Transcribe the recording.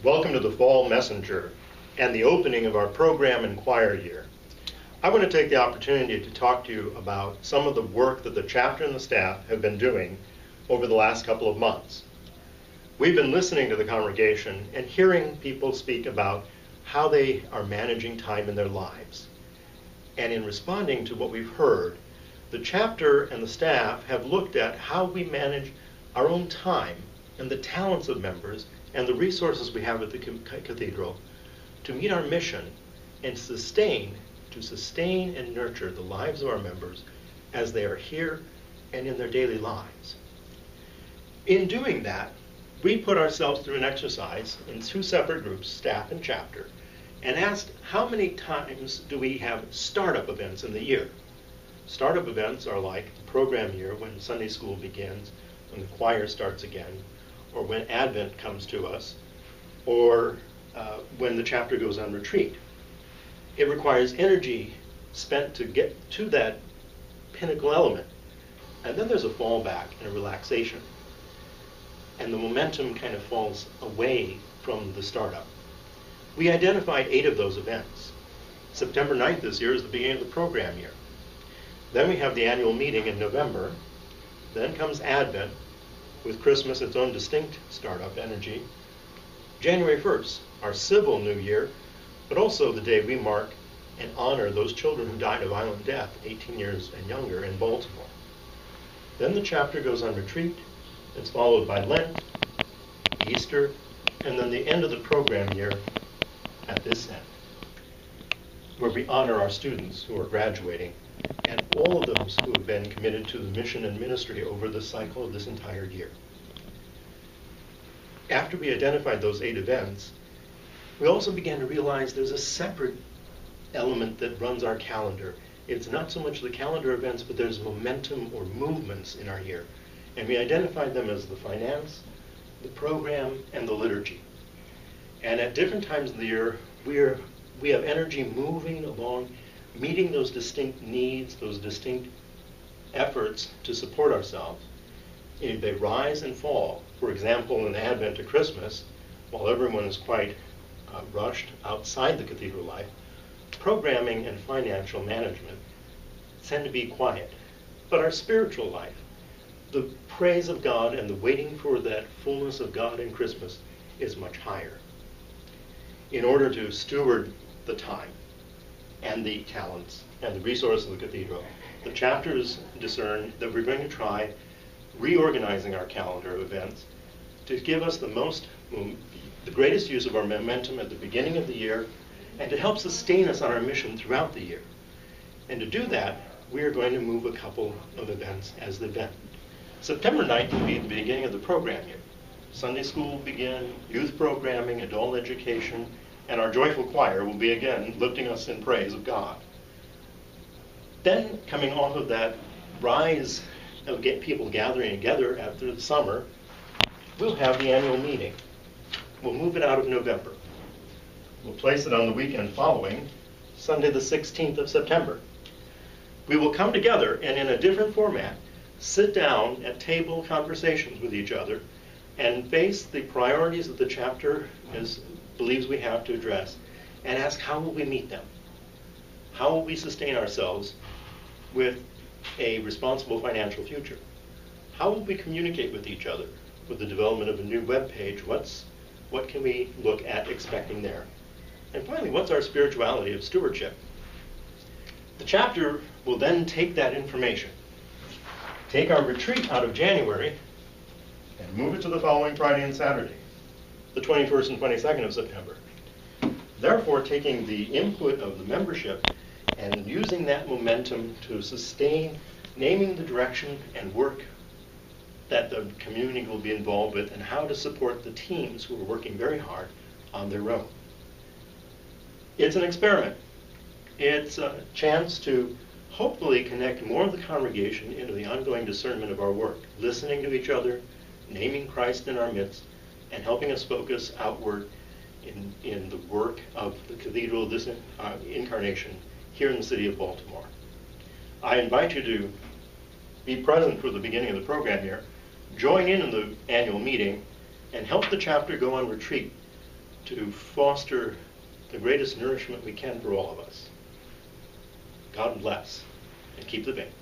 Welcome to the Fall Messenger and the opening of our program and choir year. I want to take the opportunity to talk to you about some of the work that the chapter and the staff have been doing over the last couple of months. We've been listening to the congregation and hearing people speak about how they are managing time in their lives. And in responding to what we've heard, the chapter and the staff have looked at how we manage our own time and the talents of members and the resources we have at the Cathedral to meet our mission and to sustain and nurture the lives of our members as they are here and in their daily lives. In doing that, we put ourselves through an exercise in two separate groups, staff and chapter, and asked how many times do we have startup events in the year. Startup events are like program year when Sunday school begins, when the choir starts again, or when Advent comes to us, or when the chapter goes on retreat. It requires energy spent to get to that pinnacle element. And then there's a fallback and a relaxation. And the momentum kind of falls away from the startup. We identified 8 of those events. September 9th this year is the beginning of the program year. Then we have the annual meeting in November. Then comes Advent, with Christmas its own distinct startup energy. January 1st, our civil new year, but also the day we mark and honor those children who died of violent death, 18 years and younger, in Baltimore. Then the chapter goes on retreat. It's followed by Lent, Easter, and then the end of the program year at this end, where we honor our students who are graduating and all of those who have been committed to the mission and ministry over the cycle of this entire year. After we identified those 8 events, we also began to realize there's a separate element that runs our calendar. It's not so much the calendar events, but there's momentum or movements in our year. And we identified them as the finance, the program, and the liturgy. And at different times of the year, we have energy moving along, meeting those distinct needs, those distinct efforts to support ourselves. They rise and fall. For example, in Advent to Christmas, while everyone is quite rushed outside the cathedral life, programming and financial management tend to be quiet. But our spiritual life, the praise of God and the waiting for that fullness of God in Christmas is much higher. In order to steward the time and the talents and the resources of the cathedral, the chapters discern that we're going to try reorganizing our calendar of events to give us the greatest use of our momentum at the beginning of the year and to help sustain us on our mission throughout the year. And to do that, we are going to move a couple of events as the event. September 9th will be the beginning of the program year. Sunday school will begin, youth programming, adult education, and our joyful choir will be again lifting us in praise of God. Then, coming off of that rise of people gathering together after the summer, we'll have the annual meeting. We'll move it out of November. We'll place it on the weekend following, Sunday the 16th of September. We will come together and in a different format, sit down at table conversations with each other and face the priorities that the chapter believes we have to address and ask how will we meet them? How will we sustain ourselves with a responsible financial future? How will we communicate with each other with the development of a new web page? What can we look at expecting there? And finally, what's our spirituality of stewardship? The chapter will then take that information, take our retreat out of January, and move it to the following Friday and Saturday, the 21st and 22nd of September. Therefore, taking the input of the membership and using that momentum to sustain naming the direction and work that the community will be involved with and how to support the teams who are working very hard on their own. It's an experiment. It's a chance to hopefully connect more of the congregation into the ongoing discernment of our work, listening to each other, naming Christ in our midst, and helping us focus outward in the work of the cathedral, this incarnation, here in the city of Baltimore. I invite you to be present for the beginning of the program here, join in the annual meeting, and help the chapter go on retreat to foster the greatest nourishment we can for all of us. God bless, and keep the faith.